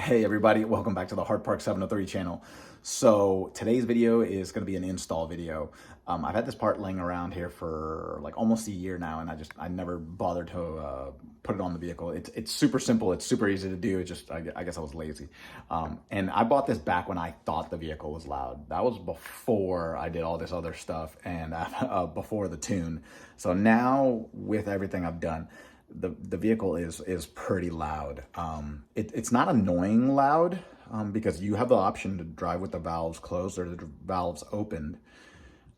Hey everybody, welcome back to the Hard Park 703 channel. So today's video is going to be an install video. I've had this part laying around here for like almost a year now, and I never bothered to put it on the vehicle. It's super simple, it's super easy to do. It just I guess I was lazy. And I bought this back when I thought the vehicle was loud. That was before I did all this other stuff and before the tune. So now with everything I've done, the vehicle is pretty loud. It's not annoying loud because you have the option to drive with the valves closed or the valves opened.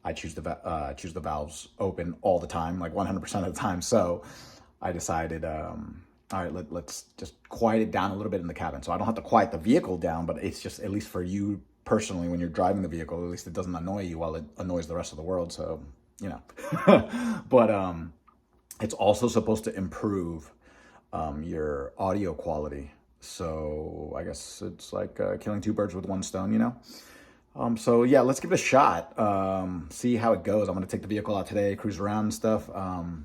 I choose the valves open all the time, like 100% of the time. So I decided, all right, let's just quiet it down a little bit in the cabin. So I don't have to quiet the vehicle down, but it's just, at least for you personally, when you're driving the vehicle, at least it doesn't annoy you while it annoys the rest of the world. So, you know, but it's also supposed to improve your audio quality. So I guess it's like killing two birds with one stone, you know? So yeah, let's give it a shot. See how it goes. I'm going to take the vehicle out today, cruise around and stuff.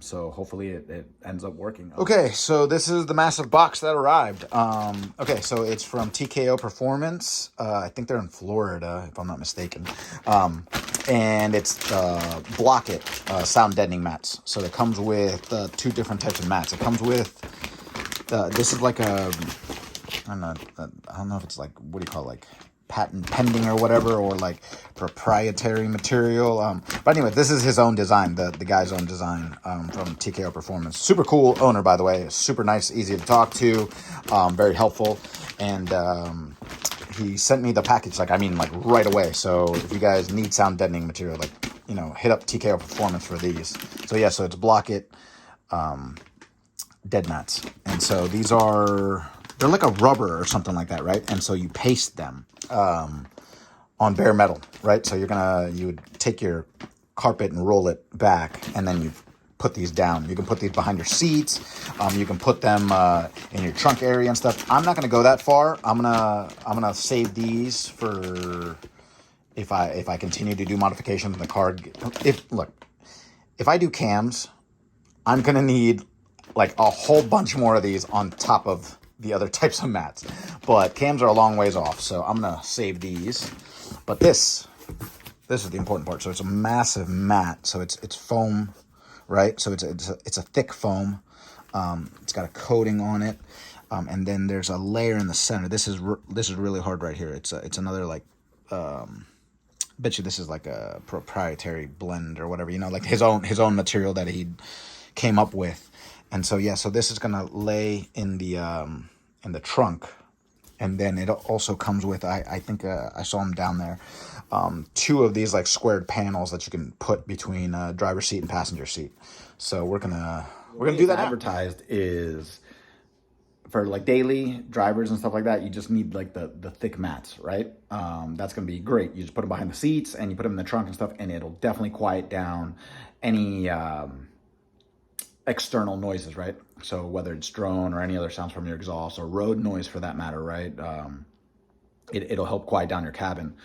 So hopefully it ends up working. Okay, so this is the massive box that arrived. Okay, so it's from TKOPerformance. I think they're in Florida, if I'm not mistaken. And it's BlockIt sound deadening mats. So it comes with two different types of mats. It comes with, this is like a, I don't know if it's like, what do you call it, like patent pending or whatever, or like proprietary material. But anyway, this is his own design, the guy's own design from TKOPerformance. Super cool owner, by the way. Super nice, easy to talk to, very helpful. And he sent me the package, like right away. So if you guys need sound deadening material, like, you know, hit up TKOPerformance for these. So yeah, so it's BlockIt dead mats. And so these are, they're like a rubber or something like that, right? And so you paste them on bare metal, right? So you would take your carpet and roll it back, and then you put these down. You can put these behind your seats. You can put them in your trunk area and stuff. I'm not gonna go that far. I'm gonna save these for if I continue to do modifications in the car. If I do cams, I'm gonna need like a whole bunch more of these on top of the other types of mats, but cams are a long ways off, so I'm gonna save these. But this is the important part. So it's a massive mat. So it's foam, right? So it's a thick foam. It's got a coating on it, and then there's a layer in the center. This is really hard right here. It's another like, bet you this is like a proprietary blend or whatever, you know, like his own material that he came up with. And so yeah, so this is gonna lay in the trunk, and then it also comes with, I think I saw them down there, two of these like squared panels that you can put between driver's seat and passenger seat. So we're gonna do that. Advertised is for like daily drivers and stuff like that. You just need like the thick mats, right? That's gonna be great. You just put them behind the seats and you put them in the trunk and stuff, and it'll definitely quiet down any external noises, right? So whether it's drone or any other sounds from your exhaust or road noise for that matter, right? It'll help quiet down your cabin.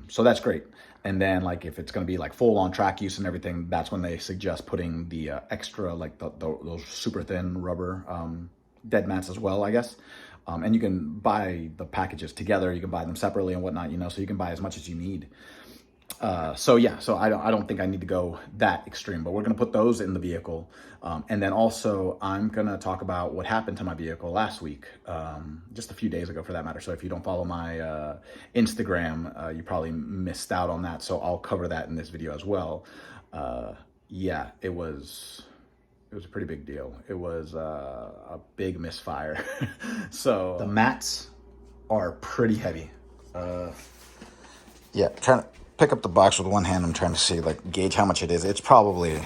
So that's great. And then like if it's going to be like full on track use and everything, that's when they suggest putting the extra, like those super thin rubber dead mats as well, I guess. And you can buy the packages together. You can buy them separately and whatnot, you know, so you can buy as much as you need. So yeah, so I don't think I need to go that extreme, but we're going to put those in the vehicle. And then also I'm going to talk about what happened to my vehicle last week, just a few days ago for that matter. So if you don't follow my Instagram, you probably missed out on that. So I'll cover that in this video as well. Yeah, it was a pretty big deal. It was a big misfire. So the mats are pretty heavy. Yeah, trying to pick up the box with one hand. I'm trying to see, like, gauge how much it is. It's probably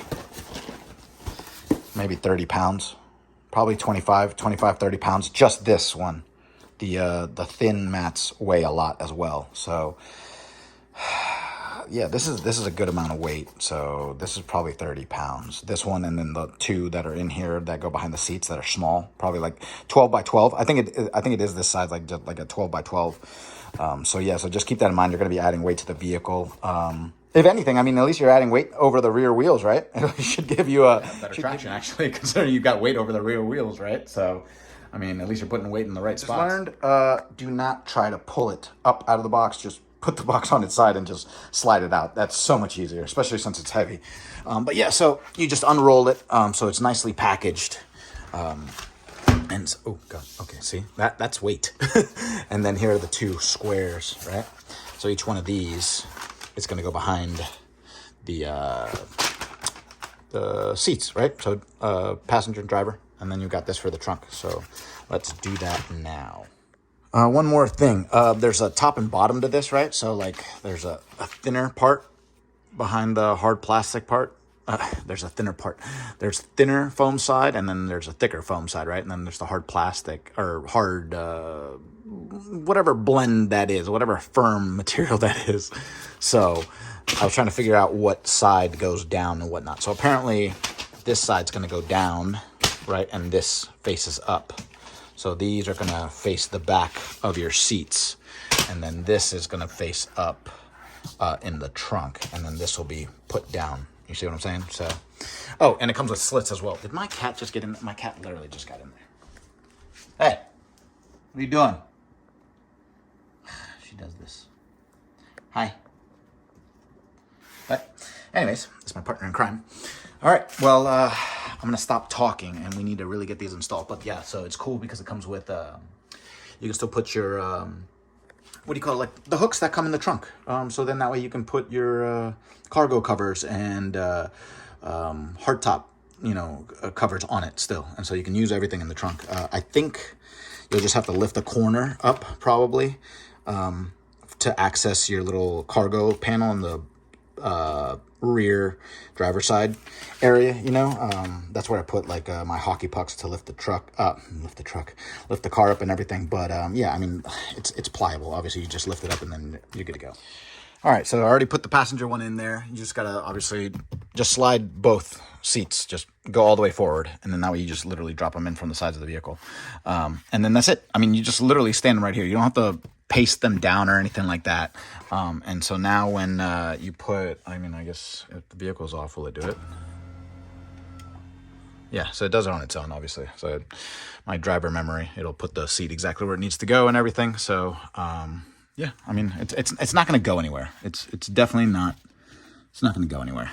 maybe 30 pounds, probably 25, 30 pounds. Just this one. The thin mats weigh a lot as well. So yeah, this is a good amount of weight. So this is probably 30 pounds. This one, and then the two that are in here that go behind the seats that are small, probably like 12 by 12. I think it is this size, like just like a 12 by 12. So yeah, so just keep that in mind. You're going to be adding weight to the vehicle. If anything, I mean, at least you're adding weight over the rear wheels, right? It should give you a better traction, actually, considering you've got weight over the rear wheels, right? So I mean, at least you're putting weight in the right spots. Learned, do not try to pull it up out of the box. Just put the box on its side and just slide it out. That's so much easier, especially since it's heavy. But yeah, so you just unroll it so it's nicely packaged. And oh god, okay, see that's weight. And then here are the two squares, right? So each one of these is going to go behind the seats, right? So passenger and driver, and then you got this for the trunk. So let's do that now. One more thing. There's a top and bottom to this, right? So like there's a thinner part behind the hard plastic part. There's a thinner part. There's thinner foam side, and then there's a thicker foam side, right? And then there's the hard plastic, or hard, whatever blend that is, whatever firm material that is. So I was trying to figure out what side goes down and whatnot. So apparently this side's going to go down, right? And this faces up. So these are going to face the back of your seats. And then this is going to face up in the trunk. And then this will be put down. You see what I'm saying? So, oh, and it comes with slits as well. Did my cat just get in? My cat literally just got in there. Hey, what are you doing? She does this. Hi. But anyways, that's my partner in crime. All right, well, I'm going to stop talking, and we need to really get these installed. But yeah, so it's cool because it comes with, you can still put your, what do you call it, like the hooks that come in the trunk. So then that way you can put your cargo covers and hardtop, covers on it still. And so you can use everything in the trunk. I think you'll just have to lift the corner up probably to access your little cargo panel in the rear driver's side area, that's where I put like my hockey pucks to lift the car up and everything. But yeah, I mean, it's pliable. Obviously you just lift it up and then you're good to go. All right, so I already put the passenger one in there. You just gotta obviously just slide both seats, just go all the way forward, and then that way you just literally drop them in from the sides of the vehicle. And then that's it. I mean, you just literally stand right here. You don't have to paste them down or anything like that. And so now when you put, I guess if the vehicle's off, will it do it? Yeah, so it does it on its own, obviously. So my driver memory, it'll put the seat exactly where it needs to go and everything. So yeah, I mean, it's not going to go anywhere. It's definitely not. It's not going to go anywhere.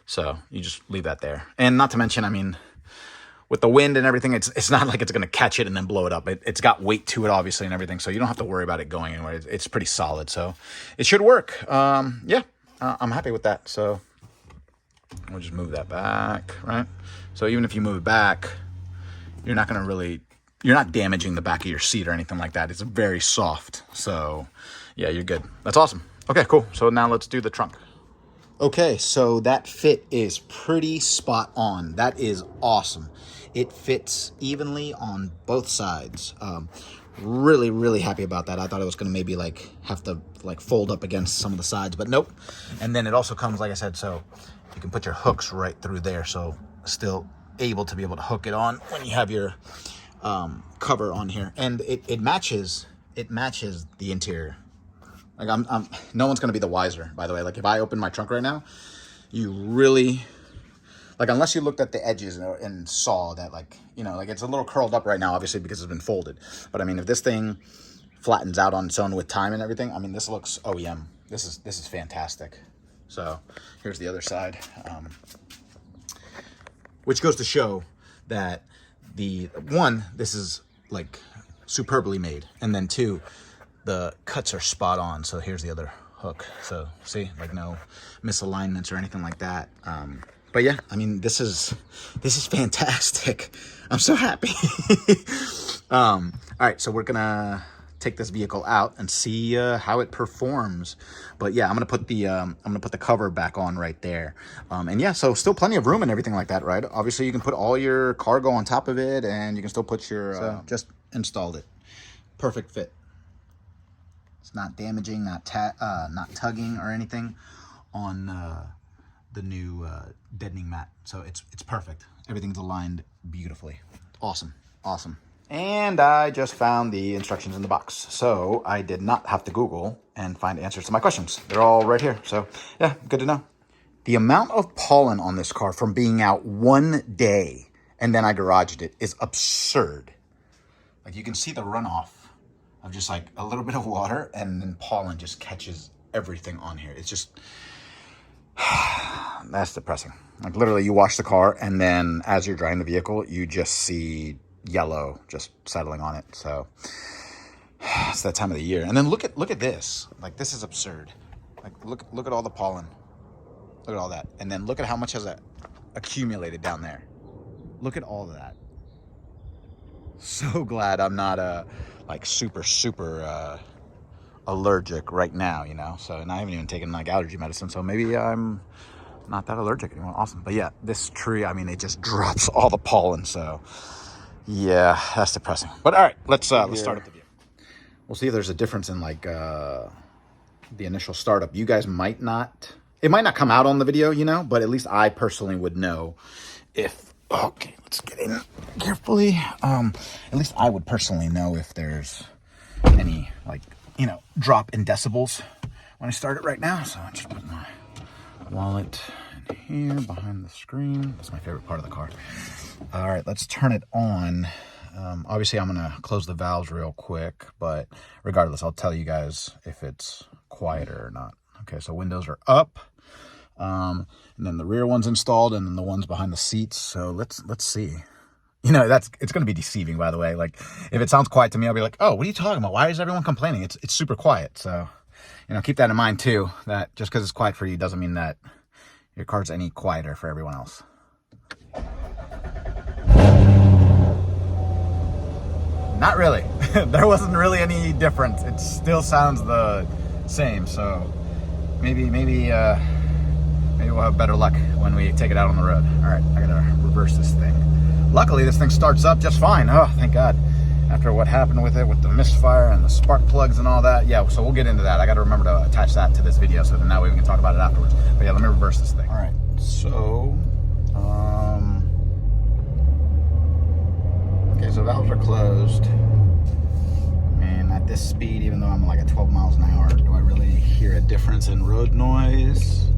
So you just leave that there. And not to mention, I mean, with the wind and everything, it's not like it's going to catch it and then blow it up. It's got weight to it, obviously, and everything. So you don't have to worry about it going anywhere. It's pretty solid. So it should work. Yeah, I'm happy with that. So we'll just move that back, right? So even if you move it back, you're not damaging the back of your seat or anything like that. It's very soft. So yeah, you're good. That's awesome. Okay, cool. So now let's do the trunk. Okay, so that fit is pretty spot on. That is awesome. It fits evenly on both sides. Really, really happy about that. I thought it was going to maybe have to fold up against some of the sides, but nope. And then it also comes, like I said, so you can put your hooks right through there. So still able to be able to hook it on when you have your cover on here. And it matches the interior. Like no one's gonna be the wiser, by the way. Like if I open my trunk right now, you really, unless you looked at the edges and saw that it's a little curled up right now, obviously because it's been folded. But I mean, if this thing flattens out on its own with time and everything, I mean, this looks OEM. This is fantastic. So here's the other side, which goes to show that this is superbly made, and then two, the cuts are spot on. So here's the other hook. So see, no misalignments or anything like that. But yeah, I mean, this is fantastic. I'm so happy. All right, so we're gonna take this vehicle out and see how it performs. But yeah, I'm gonna put the cover back on right there. And yeah, so still plenty of room and everything like that, right? Obviously, you can put all your cargo on top of it, and you can still put your. So just installed it. Perfect fit. It's not damaging, not tugging or anything on the new deadening mat. So it's perfect. Everything's aligned beautifully. Awesome. And I just found the instructions in the box. So I did not have to Google and find answers to my questions. They're all right here. So yeah, good to know. The amount of pollen on this car from being out one day and then I garaged it is absurd. Like you can see the runoff of just like a little bit of water, and then pollen just catches everything on here. It's just, that's depressing. Like literally you wash the car, and then as you're drying the vehicle, you just see yellow just settling on it. So it's that time of the year. And then look at this. Like this is absurd. Like look at all the pollen. Look at all that. And then look at how much has accumulated down there. Look at all of that. So glad I'm not like super allergic right now, you know. So, and I haven't even taken like allergy medicine, so maybe I'm not that allergic anymore. Awesome. But yeah, this tree, I mean, it just drops all the pollen. So yeah, that's depressing. But all right, let's start up the video. We'll see if there's a difference in like the initial startup. You guys might not, it might not come out on the video, you know, but at least I personally would know if, okay, let's get in carefully. At least I would personally know if there's any like, you know, drop in decibels when I start it right now. So I just put my wallet in here behind the screen. That's my favorite part of the car. All right, let's turn it on. Obviously I'm gonna close the valves real quick, but regardless, I'll tell you guys if it's quieter or not. Okay, so windows are up, and then the rear one's installed, and then the ones behind the seats. So let's see. You know, it's going to be deceiving, by the way. Like, if it sounds quiet to me, I'll be like, oh, what are you talking about? Why is everyone complaining? It's super quiet. So, you know, keep that in mind, too, that just because it's quiet for you doesn't mean that your car's any quieter for everyone else. Not really. There wasn't really any difference. It still sounds the same. So, maybe we'll have better luck when we take it out on the road. All right, I got to reverse this thing. Luckily, this thing starts up just fine. Oh, thank God. After what happened with it, with the misfire and the spark plugs and all that. Yeah, so we'll get into that. I got to remember to attach that to this video so that that way we can talk about it afterwards. But yeah, let me reverse this thing. All right, so, okay, so valves are closed. And at this speed, even though I'm like at 12 miles an hour, do I really hear a difference in road noise?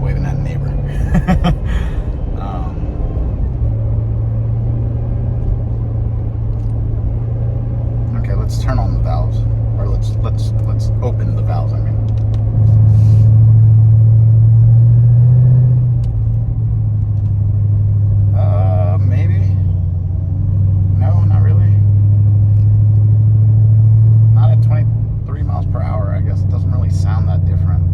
Waving at a neighbor. Okay, let's turn on the valves, or let's open the valves. I mean, maybe. No, not really. Not at 23 miles per hour. I guess it doesn't really sound that different.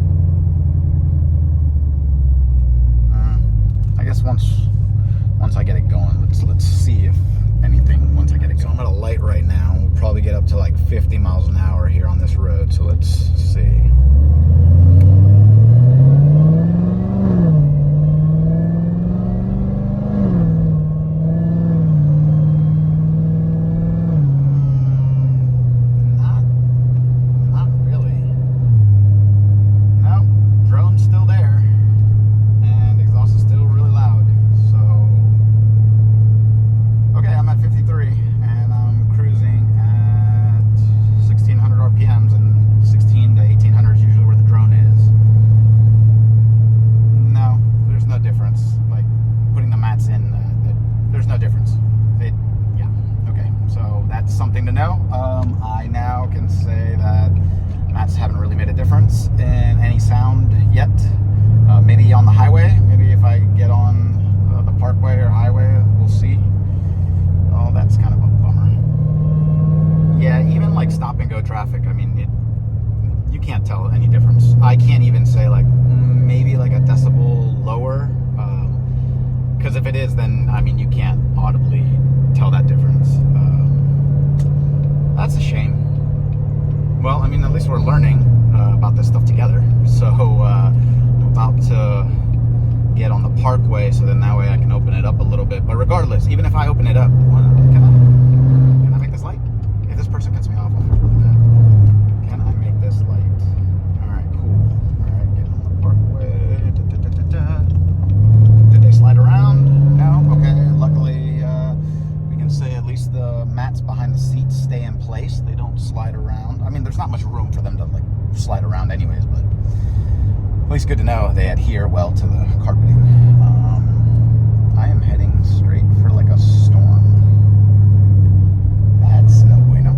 I guess once I get it going, let's see if anything once I get it going. So I'm at a light right now. We'll probably get up to like 50 miles an hour here on this road. So let's see. Not really. No, drone's still there. And exhaust is still really loud. So, okay, I'm at 53 and I'm cruising at 1600 RPMs, and 16 to 1800 is usually where the drone is. No, there's no difference. Like putting the mats in, there's no difference. Yeah, okay, so that's something to know. I now can say that mats haven't really made a difference in any sound yet. Maybe on the highway, maybe if I get on the parkway or highway, we'll see. Oh, that's kind of a bummer. Yeah, even like stop and go traffic, I mean, you can't tell any difference. I can't even say like maybe like a decibel lower, because if it is, then I mean you can't audibly tell that difference. That's a shame. Well, I mean, at least we're learning about this stuff together. So I'm about to get on the parkway, so then that way I can open it up a little bit. But regardless, even if I open it up, can I make this light? If this person cuts me off, I'll do that. Can I make this light? All right, cool. All right, get on the parkway. Did they slide around? No? Okay, luckily we can say at least the mats behind the seats stay in place. They don't slide around. I mean, there's not much room for them to like slide around anyways, but least good to know they adhere well to the carpeting. I am heading straight for like a storm. That's no bueno.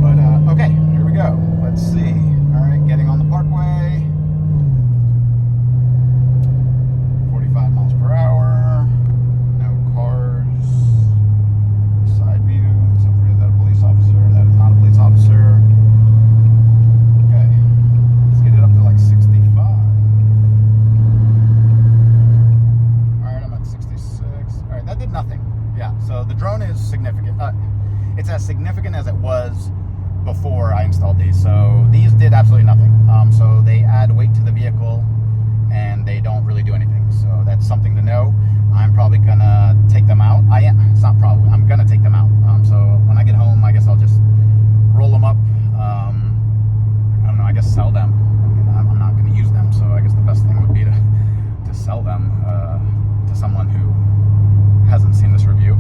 But okay, here we go. Let's see. All right, getting on the parkway. 45 miles per hour. No cars. Side view. So is that a police officer? That is not a police officer. Okay. Let's get it up to like 65. Alright, I'm at 66. Alright, that did nothing. Yeah, so the drone is significant. It's as significant as it was before I installed these. So these did absolutely nothing. So they add weight to the vehicle and they don't really do anything. So that's something to know. I'm probably gonna take them out. It's not probably. I'm gonna take them out. So when I get home, I guess I'll just roll them up. I don't know. I guess sell them. I mean, I'm not gonna use them. So I guess the best thing would be to sell them to someone who hasn't seen this review.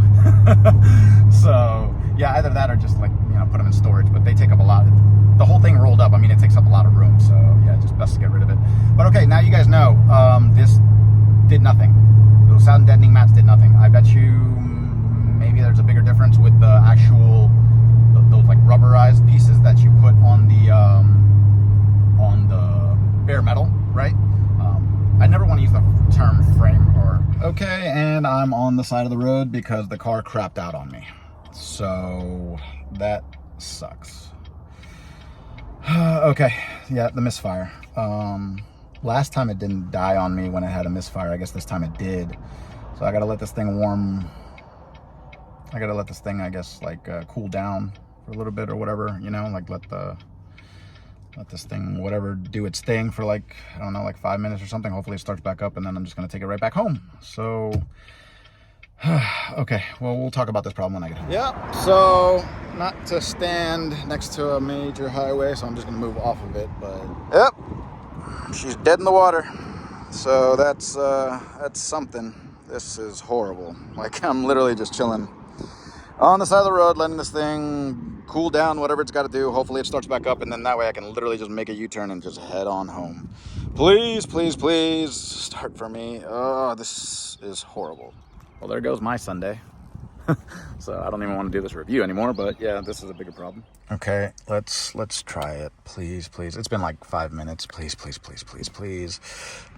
So yeah, either that or just like, you know, put them in storage. But they take up a lot. The whole thing rolled up, I mean, it takes up a lot of room. So yeah, just best to get rid of it. But okay, now you guys know this did nothing. Those sound deadening mats did nothing. I bet you maybe there's a bigger difference with the actual those like rubberized pieces that you put on the bare metal, right? I never want to use the term frame or... Okay, and I'm on the side of the road because the car crapped out on me. So that sucks. Okay, yeah, the misfire. Last time it didn't die on me when it had a misfire. I guess this time it did. So I gotta let this thing warm. I gotta let this thing, I guess, like cool down for a little bit or whatever, you know, like let this thing, whatever, do its thing for like, I don't know, like 5 minutes or something. Hopefully it starts back up and then I'm just gonna take it right back home. So, okay, well, we'll talk about this problem when I get home. Yeah, so not to stand next to a major highway, so I'm just gonna move off of it, but yep, she's dead in the water. So that's something. This is horrible. Like, I'm literally just chilling on the side of the road, letting this thing cool down, whatever it's got to do. Hopefully it starts back up, and then that way I can literally just make a U-turn and just head on home. Please, please, please start for me. Oh, this is horrible. Well, there goes my Sunday. So I don't even want to do this review anymore, but yeah, this is a bigger problem. Okay, let's try it. Please, please. It's been like 5 minutes. Please, please, please, please, please.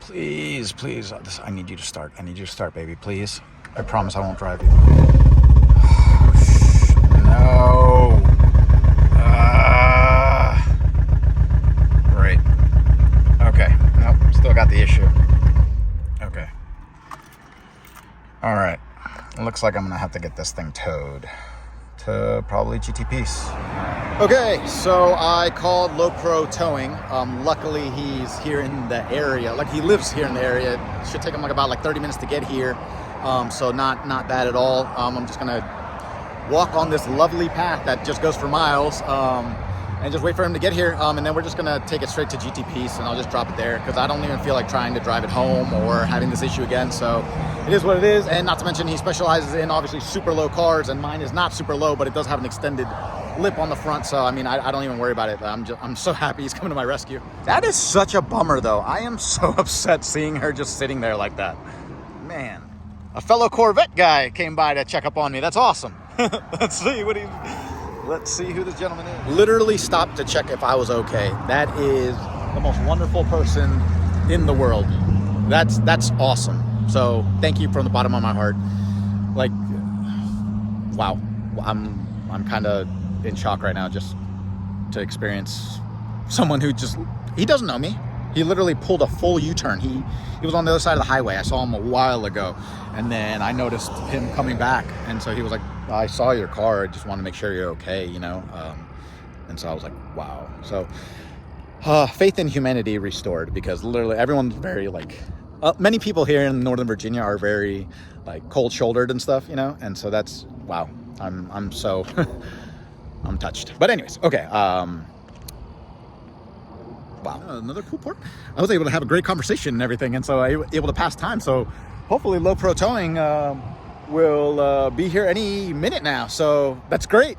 Please, please. I need you to start. I need you to start, baby, please. I promise I won't drive you. No. Great. Okay. Nope. Still got the issue. Okay. All right. It looks like I'm gonna have to get this thing towed to probably GTP's. Okay, so I called LowPro Towing. Luckily, he's here in the area. Like, he lives here in the area. It should take him like about 30 minutes to get here. So not bad at all. I'm just gonna walk on this lovely path that just goes for miles, and just wait for him to get here. And then we're just gonna take it straight to GTP's, and I'll just drop it there because I don't even feel like trying to drive it home or having this issue again. So it is what it is. And not to mention, he specializes in obviously super low cars, and mine is not super low, but it does have an extended lip on the front. So I mean, I don't even worry about it. I'm so happy he's coming to my rescue. That is such a bummer, though. I am so upset seeing her just sitting there like that. Man, a fellow Corvette guy came by to check up on me. That's awesome. Let's see who this gentleman is. Literally stopped to check if I was okay. That is the most wonderful person in the world. That's awesome. So thank you from the bottom of my heart. Like, wow. I'm kind of in shock right now just to experience someone who he doesn't know me. He literally pulled a full U-turn. He was on the other side of the highway. I saw him a while ago, and then I noticed him coming back, and so he was like, I saw your car. I just want to make sure you're okay, you know? And so I was like, wow. So faith in humanity restored, because literally everyone's very like, many people here in Northern Virginia are very like cold-shouldered and stuff, you know? And so that's, wow. I'm so, I'm touched. But anyways, okay. Wow, another cool part. I was able to have a great conversation and everything, and so I was able to pass time. So hopefully LowPro Towing will be here any minute now. So that's great.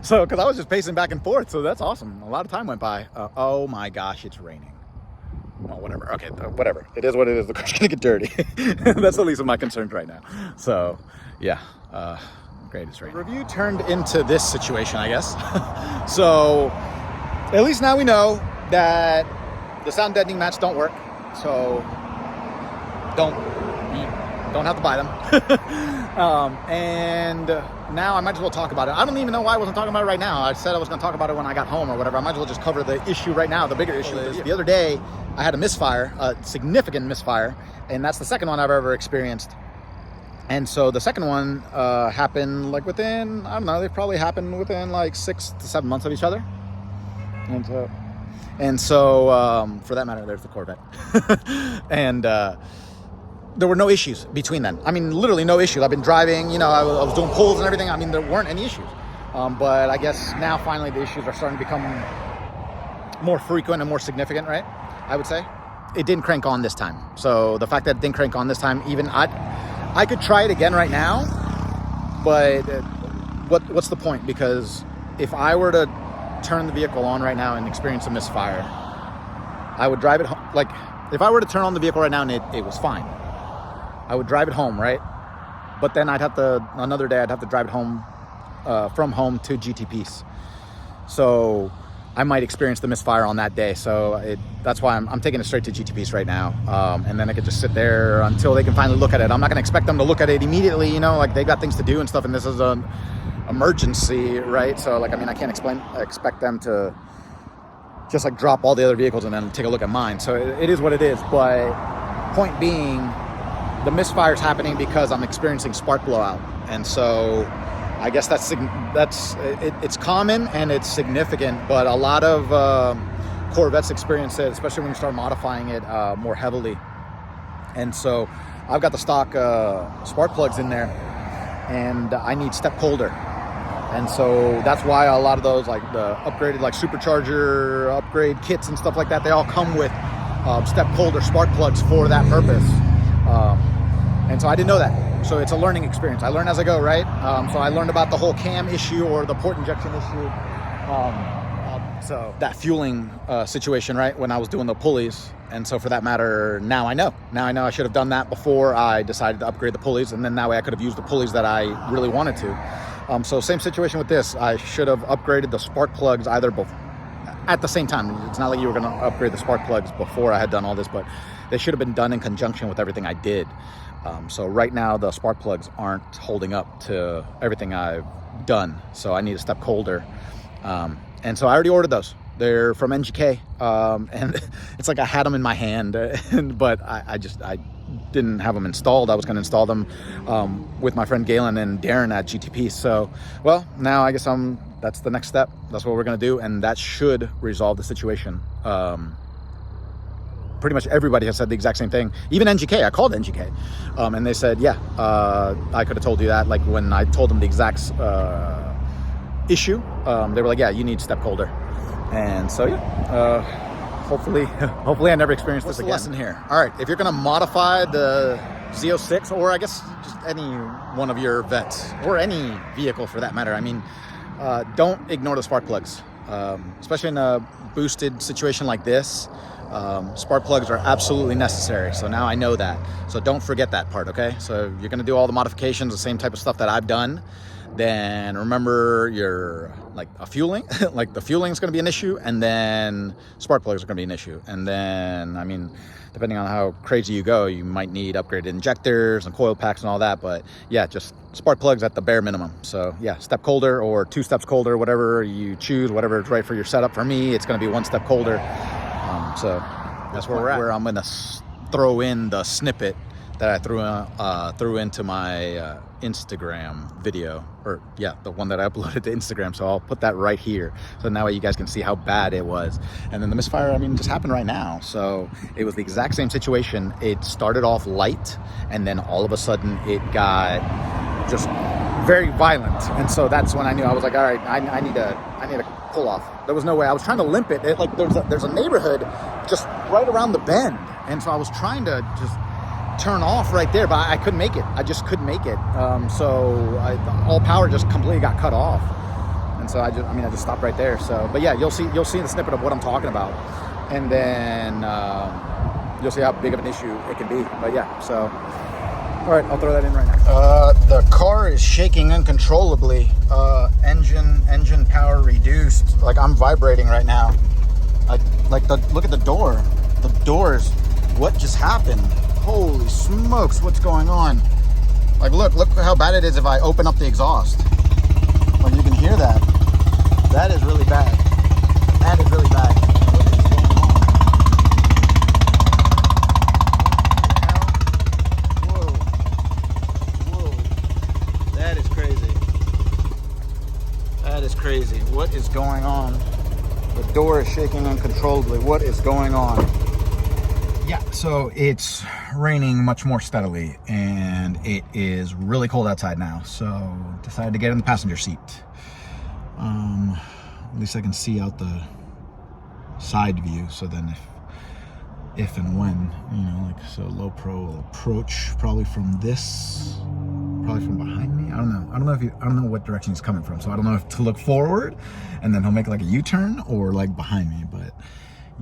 So, because I was just pacing back and forth, so that's awesome. A lot of time went by. Oh my gosh, it's raining. well, whatever. Okay, whatever. It is what it is. The car's gonna get dirty. That's the least of my concerns right now. So, yeah, greatest right now. The review turned into this situation, I guess. So, at least now we know that the sound deadening mats don't work. So, don't have to buy them. And now I might as well talk about it. I don't even know why I wasn't talking about it right now. I said I was going to talk about it when I got home or whatever. I might as well just cover the issue right now. The bigger issue is the other day I had a misfire, a significant misfire, and that's the second one I've ever experienced. And so the second one happened like within, I don't know, they probably happened within like 6 to 7 months of each other. And so for that matter, there's the Corvette. And there were no issues between then. I mean, literally no issues. I've been driving, you know, I was doing pulls and everything. I mean, there weren't any issues. But I guess now finally the issues are starting to become more frequent and more significant, right? I would say. It didn't crank on this time. So the fact that it didn't crank on this time, even I could try it again right now, but what's the point? Because if I were to turn the vehicle on right now and experience a misfire, I would drive it home. Like, if I were to turn on the vehicle right now and it was fine, I would drive it home, right? But then another day I'd have to drive it home, from home to GTP's. So I might experience the misfire on that day. So that's why I'm taking it straight to GTP's right now. And then I could just sit there until they can finally look at it. I'm not gonna expect them to look at it immediately, you know, like they got things to do and stuff, and this is an emergency, right? So like, I mean, I can't expect them to just like drop all the other vehicles and then take a look at mine. So it is what it is. But point being, the misfire's happening because I'm experiencing spark blowout. And so I guess it's common and it's significant, but a lot of Corvettes experience it, especially when you start modifying it more heavily. And so I've got the stock spark plugs in there, and I need step colder. And so that's why a lot of those, like the upgraded like supercharger upgrade kits and stuff like that, they all come with step colder spark plugs for that purpose. And so I didn't know that. So it's a learning experience. I learn as I go, right? So I learned about the whole cam issue or the port injection issue. So that fueling situation, right? When I was doing the pulleys. And so for that matter, now I know. Now I know I should have done that before I decided to upgrade the pulleys. And then that way I could have used the pulleys that I really wanted to. So same situation with this. I should have upgraded the spark plugs either at the same time. It's not like you were going to upgrade the spark plugs before I had done all this, but they should have been done in conjunction with everything I did. So right now the spark plugs aren't holding up to everything I've done. So I need a step colder. And so I already ordered those. They're from NGK. And it's like I had them in my hand, but I didn't have them installed. I was going to install them with my friend Galen and Darren at GTP. So, well, now I guess that's the next step. That's what we're going to do. And that should resolve the situation. Pretty much everybody has said the exact same thing. Even NGK, I called NGK, and they said, yeah, I could have told you that. Like when I told them the exact issue, they were like, yeah, you need step colder. And so, yeah, hopefully I never experience this again. What's the lesson here? All right, if you're gonna modify the Z06, or I guess just any one of your Vets, or any vehicle for that matter, I mean, don't ignore the spark plugs, especially in a boosted situation like this. Spark plugs are absolutely necessary. So now I know that. So don't forget that part, okay? So you're going to do all the modifications, the same type of stuff that I've done. Then remember your, like a fueling, like the fueling is going to be an issue. And then spark plugs are going to be an issue. And then, I mean, depending on how crazy you go, you might need upgraded injectors and coil packs and all that. But yeah, just spark plugs at the bare minimum. So yeah, step colder or 2 steps colder, whatever you choose, whatever is right for your setup. For me, it's going to be 1 step colder. So that's where we're at. Where I'm going to throw in the snippet that I threw into my Instagram video, or yeah, the one that I uploaded to Instagram. So I'll put that right here. So now you guys can see how bad it was. And then the misfire, I mean, just happened right now. So it was the exact same situation. It started off light, and then all of a sudden it got just very violent. And so that's when I knew. I was like, all right, I need to pull off. There was no way. I was trying to limp it. Like there's a neighborhood just right around the bend, and so I was trying to just turn off right there, but I couldn't make it. I just couldn't make it. So all power just completely got cut off, and so I just stopped right there. So, but yeah, you'll see the snippet of what I'm talking about, and then you'll see how big of an issue it can be. But yeah, so all right, I'll throw that in right now. The car is shaking uncontrollably. Engine power reduced. Like, I'm vibrating right now. Look at the door. The doors. What just happened? Holy smokes! What's going on? Like, look how bad it is if I open up the exhaust. Like, you can hear that. That is really bad. That is really bad. What is going on? Whoa. That is crazy. That is crazy. What is going on? The door is shaking uncontrollably. What is going on? Yeah, so it's raining much more steadily, and it is really cold outside now. So decided to get in the passenger seat. At least I can see out the side view. So then if and when, you know, like, so LowPro will approach probably from behind me. I don't know what direction he's coming from. So I don't know if to look forward and then he'll make like a U-turn, or like behind me. But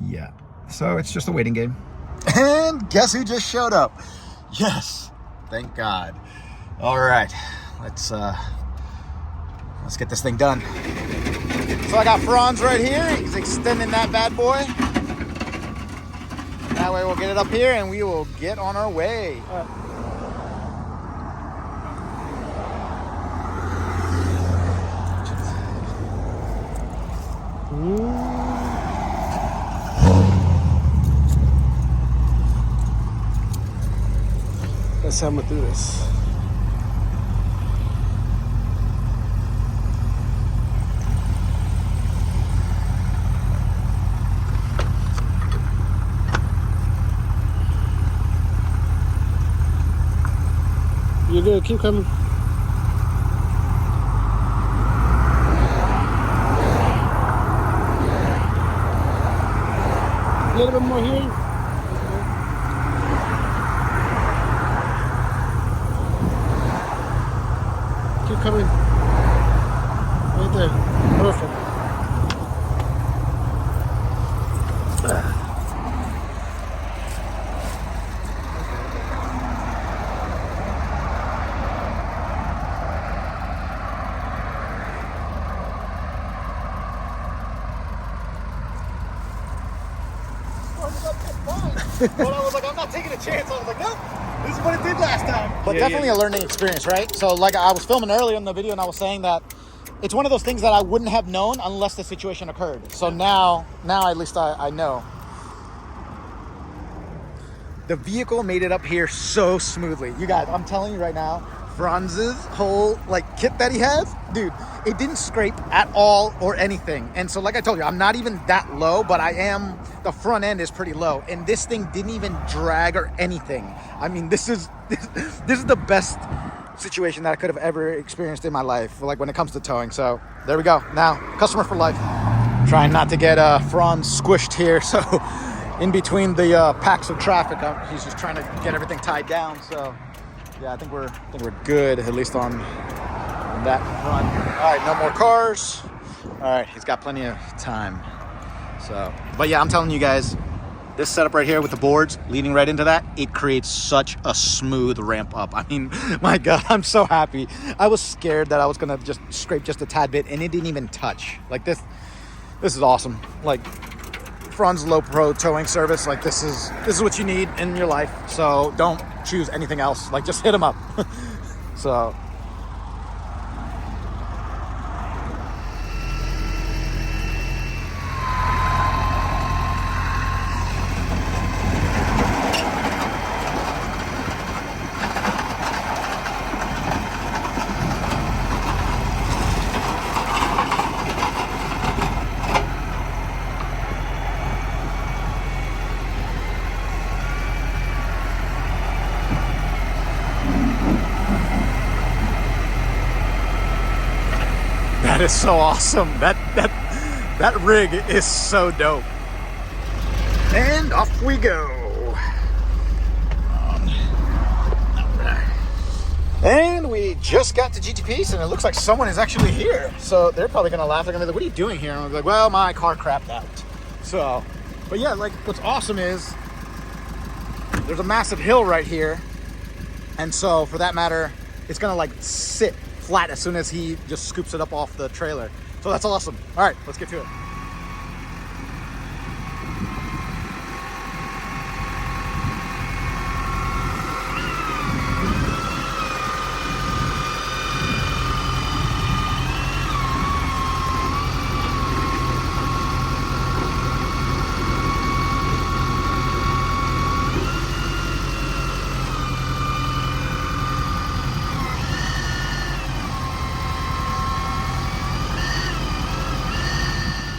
yeah, so it's just a waiting game. And guess who just showed up? Yes, thank God. All right, let's get this thing done. So I got Franz right here. He's extending that bad boy. That way we'll get it up here and we will get on our way. Let's have him do this. You're good. Keep coming. A little bit more here. Keep coming. Right there. Perfect. But I was like, I'm not taking a chance. I was like, nope, this is what it did last time. But definitely a learning experience, right? So like I was filming earlier in the video and I was saying that it's one of those things that I wouldn't have known unless the situation occurred. So now at least I know. The vehicle made it up here so smoothly. You guys, I'm telling you right now, Franz's whole like kit that he has, dude, it didn't scrape at all or anything. And so like I told you, I'm not even that low, but the front end is pretty low, and this thing didn't even drag or anything. I mean, this is the best situation that I could have ever experienced in my life, like when it comes to towing. So there we go. Now, customer for life. Trying not to get Franz squished here, so in between the packs of traffic, he's just trying to get everything tied down. So yeah, I think we're good, at least on that front. All right, no more cars. All right, he's got plenty of time. So, but yeah, I'm telling you guys, this setup right here with the boards leading right into that, it creates such a smooth ramp up. I mean, my God, I'm so happy. I was scared that I was gonna just scrape just a tad bit, and it didn't even touch. Like this is awesome. Like Franz LowPro towing service, like this is what you need in your life. So don't choose anything else. Like just hit them up. So. That is so awesome. That rig is so dope. And off we go. And we just got to GTP's, and it looks like someone is actually here. So they're probably gonna laugh. They're gonna be like, "What are you doing here?" And I'm like, "Well, my car crapped out." So, but yeah, like what's awesome is there's a massive hill right here. And so for that matter, it's gonna like sit flat as soon as he just scoops it up off the trailer. So that's awesome. All right, let's get to it.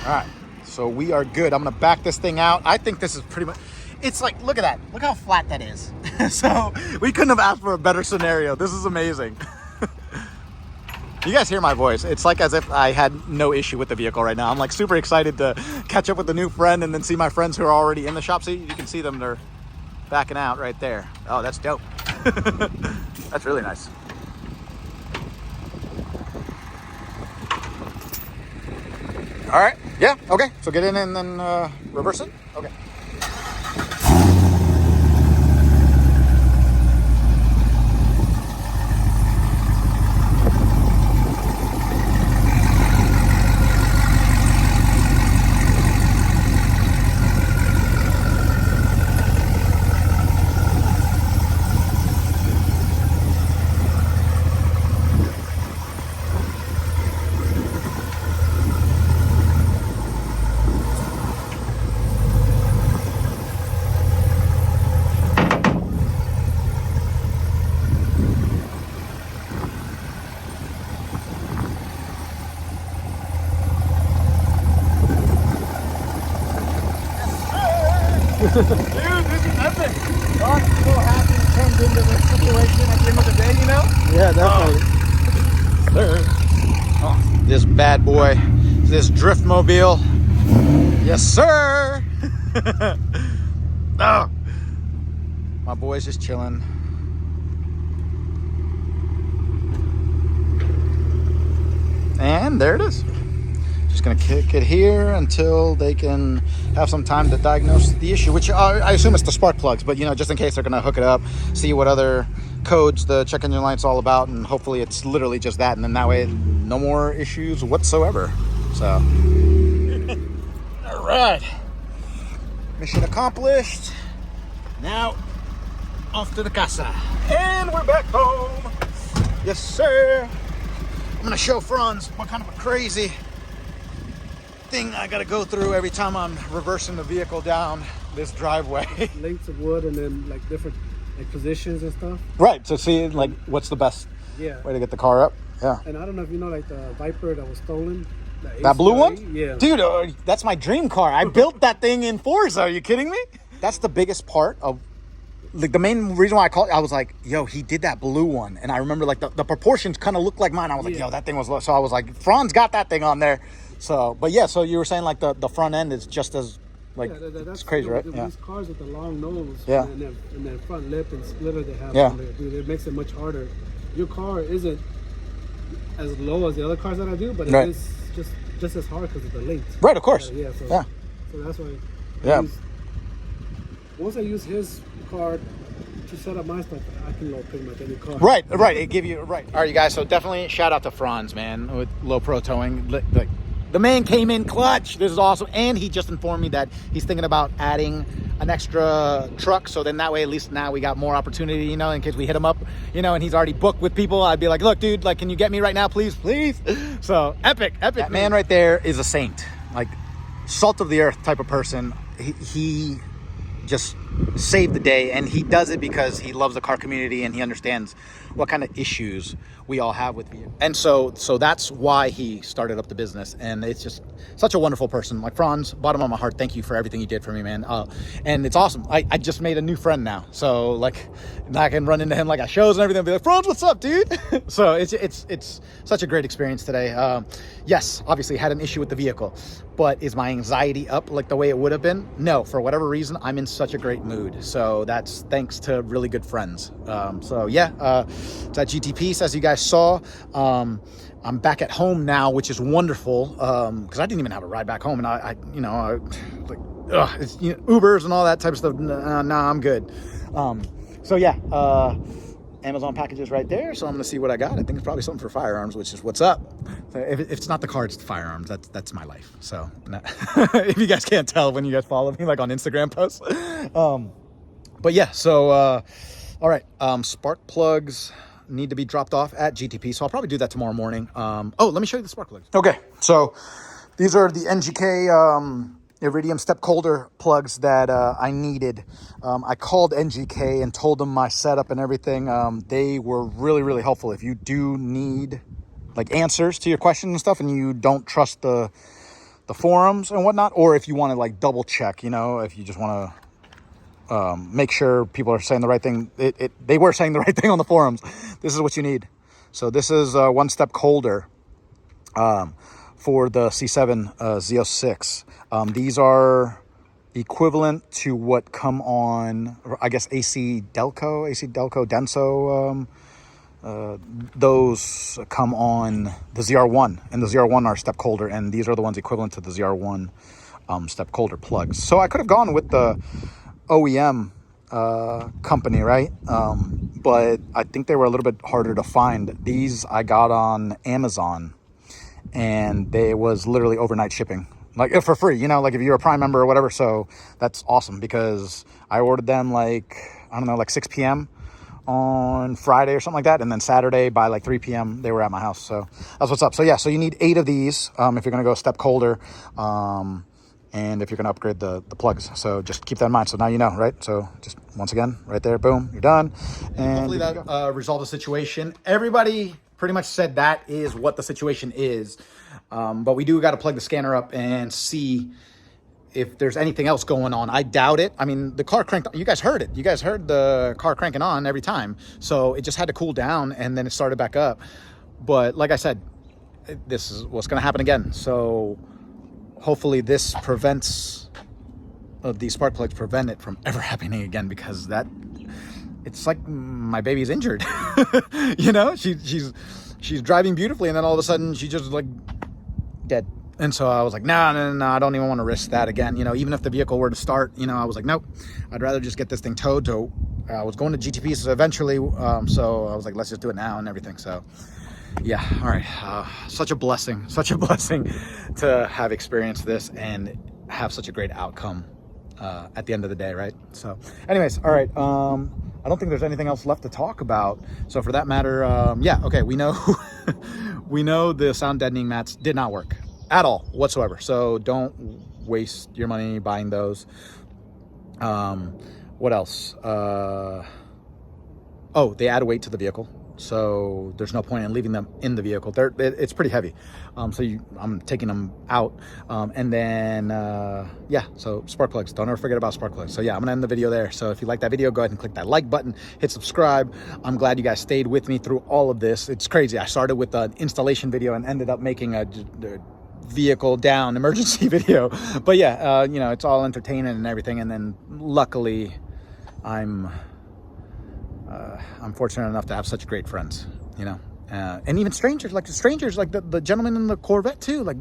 All right, so we are good. I'm gonna back this thing out. I think this is pretty much, it's like, look at that. Look how flat that is. So we couldn't have asked for a better scenario. This is amazing. You guys hear my voice. It's like as if I had no issue with the vehicle right now. I'm like super excited to catch up with the new friend and then see my friends who are already in the shop. See, you can see them, they're backing out right there. Oh, that's dope. That's really nice. All right, yeah, okay. So get in and then reverse it? Okay. Dude, this is epic. Oh, I'm so happy it turned into this situation at the end of the day, you know? Yeah, definitely. Oh, this bad boy, this drift mobile. Yes, sir. Oh, my boy's just chilling. And there it is. Just gonna kick it here until they can have some time to diagnose the issue, which I assume it's the spark plugs, but you know, just in case they're gonna hook it up, see what other codes the check engine light's all about, and hopefully it's literally just that, and then that way no more issues whatsoever. So all right, mission accomplished. Now off to the casa, and we're back home. Yes, sir. I'm gonna show Franz what kind of a crazy thing I gotta go through every time I'm reversing the vehicle down this driveway. Lengths of wood and then like different like positions and stuff. Right, to see like what's the best way to get the car up. Yeah. And I don't know if you know like the Viper that was stolen. That blue one? Yeah. Dude, that's my dream car. I built that thing in Forza. Are you kidding me? That's the biggest part of, like, the main reason why I called, I was like, yo, he did that blue one. And I remember like the proportions kind of looked like mine. I was like, yo, that thing was low. So I was like, Franz got that thing on there. So, but yeah, so you were saying like the front end is just as, like, that's crazy, right? Yeah. These cars with the long nose, yeah, and then front lip and splitter they have, yeah, dude, it makes it much harder. Your car isn't as low as the other cars that I do, but it is just as hard because of the length. Right, of course. So that's why. Once I use his car to set up my stuff, I can load pretty much any car. Right. It give you All right, you guys. So definitely shout out to Franz, man, with LowPro Towing. Like, the man came in clutch. This is awesome. And he just informed me that he's thinking about adding an extra truck. So then that way, at least now we got more opportunity, you know, in case we hit him up, you know, and he's already booked with people. I'd be like, look, dude, like, can you get me right now, please? So epic. That man right there is a saint, like salt of the earth type of person. He just saved the day, and he does it because he loves the car community and he understands what kind of issues we all have with vehicles. And so that's why he started up the business, and it's just such a wonderful person. Like, Franz, bottom of my heart, thank you for everything you did for me, man. And it's awesome. I just made a new friend now, so like I can run into him like at shows and everything and be like, Franz, what's up, dude? So it's such a great experience today. Yes, obviously had an issue with the vehicle, but is my anxiety up like the way it would have been? No, for whatever reason, I'm in such a great mood. So that's thanks to really good friends. So yeah, it's at GT Peace, as you guys saw. I'm back at home now, which is wonderful, because I didn't even have a ride back home, and I like it's, you know, Ubers and all that type of stuff. Nah, I'm good. So yeah, Amazon packages right there. So I'm gonna see what I got. I think it's probably something for firearms, which is what's up. So if it's not the cards, it's the firearms. That's my life. So if you guys can't tell when you guys follow me, like on Instagram posts. But yeah, so all right, spark plugs need to be dropped off at GTP, so I'll probably do that tomorrow morning. Oh, let me show you the spark plugs. Okay, so these are the NGK Iridium step colder plugs that I needed. I called NGK and told them my setup and everything. They were really helpful. If you do need like answers to your questions and stuff, and you don't trust the forums and whatnot, or if you want to like double check, you know, if you just want to make sure people are saying the right thing. They were saying the right thing on the forums. This is what you need. So this is one step colder for the C7 Z06. These are equivalent to what come on, I guess, AC Delco Denso. Those come on the ZR1, and the ZR1 are step colder, and these are the ones equivalent to the ZR1 step colder plugs. So I could have gone with the OEM company, right? But I think they were a little bit harder to find. These I got on Amazon, and they was literally overnight shipping, like for free, you know, like if you're a Prime member or whatever. So that's awesome, because I ordered them like, I don't know, like 6 p.m. on Friday or something like that, and then Saturday by like 3 p.m. they were at my house. So that's what's up. So yeah, so you need 8 of these if you're gonna go step colder, and if you're going to upgrade the plugs. So just keep that in mind. So now you know, right? So just once again, right there, boom, you're done. And hopefully that resolved the situation. Everybody pretty much said that is what the situation is. But we do got to plug the scanner up and see if there's anything else going on. I doubt it. I mean, the car cranked, you guys heard it. You guys heard the car cranking on every time. So it just had to cool down, and then it started back up. But like I said, this is what's going to happen again. So hopefully this prevents, these spark plugs prevent it from ever happening again, because it's like my baby's injured. You know, she's driving beautifully, and then all of a sudden she just like dead. And so I was like, no, I don't even want to risk that again. You know, even if the vehicle were to start, you know, I was like, nope, I'd rather just get this thing towed. So I was going to GTP eventually, so I was like, let's just do it now and everything. So yeah, all right. Such a blessing to have experienced this and have such a great outcome at the end of the day, right? So anyways, all right. I don't think there's anything else left to talk about. So for that matter, yeah, okay, we know we know the sound deadening mats did not work at all whatsoever. So don't waste your money buying those. What else? Oh, they add weight to the vehicle, so there's no point in leaving them in the vehicle. It's pretty heavy, so I'm taking them out. And then yeah, so spark plugs, don't ever forget about spark plugs. So yeah, I'm gonna end the video there. So if you like that video, go ahead and click that like button, hit subscribe. I'm glad you guys stayed with me through all of this. It's crazy. I started with an installation video and ended up making a vehicle down emergency video. But yeah, you know, it's all entertaining and everything. And then luckily I'm fortunate enough to have such great friends, you know, and even strangers, like the gentleman in the Corvette too. Like,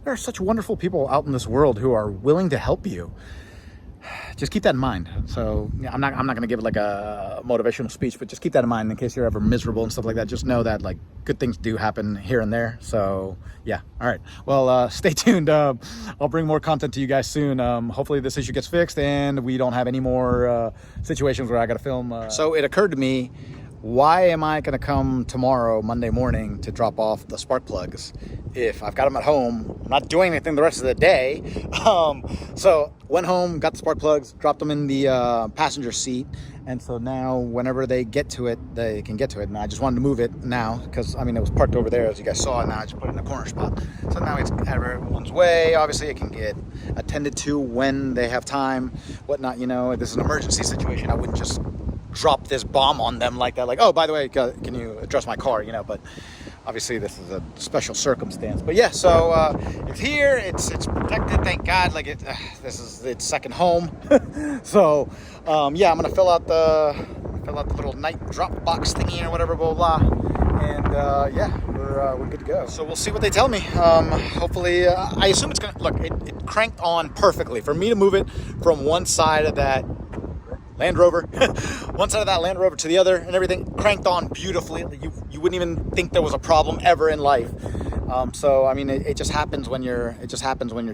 there are such wonderful people out in this world who are willing to help you. Just keep that in mind. So yeah, I'm not going to give it like a motivational speech, but just keep that in mind in case you're ever miserable and stuff like that. Just know that like good things do happen here and there. So yeah. All right. Well, stay tuned. I'll bring more content to you guys soon. Hopefully this issue gets fixed and we don't have any more situations where I got to film. So it occurred to me, why am I going to come tomorrow, Monday morning, to drop off the spark plugs if I've got them at home? I'm not doing anything the rest of the day. So went home, got the spark plugs, dropped them in the passenger seat. And so now whenever they get to it, they can get to it. And I just wanted to move it now because, I mean, it was parked over there, as you guys saw, and now I just put it in a corner spot. So now it's out of everyone's way. Obviously, it can get attended to when they have time, whatnot. You know, this is an emergency situation. I wouldn't just drop this bomb on them like that, like, oh, by the way, can you address my car, you know? But obviously this is a special circumstance. But yeah, so it's here, it's protected, thank God. Like this is its second home. So yeah, I'm gonna fill out the little night drop box thingy or whatever, blah blah blah, and yeah, we're good to go. So we'll see what they tell me. Hopefully, I assume it's gonna look. It cranked on perfectly for me to move it from one side of that Land Rover, one side of that Land Rover to the other, and everything cranked on beautifully. You wouldn't even think there was a problem ever in life. So I mean, it just happens when you're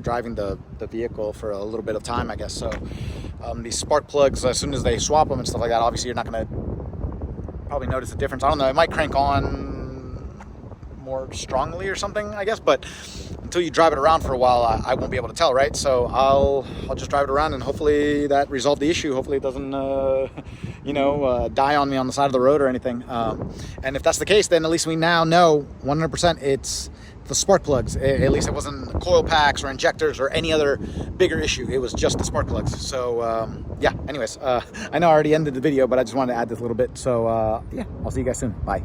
driving the vehicle for a little bit of time, I guess. So these spark plugs, as soon as they swap them and stuff like that, obviously you're not gonna probably notice the difference. I don't know. It might crank on more strongly or something, I guess, but until you drive it around for a while, I won't be able to tell, right? So I'll just drive it around, and hopefully that resolved the issue. Hopefully it doesn't, die on me on the side of the road or anything. And if that's the case, then at least we now know 100% it's the spark plugs. At least it wasn't coil packs or injectors or any other bigger issue. It was just the spark plugs. So yeah, anyways, I know I already ended the video, but I just wanted to add this a little bit. So yeah, I'll see you guys soon. Bye.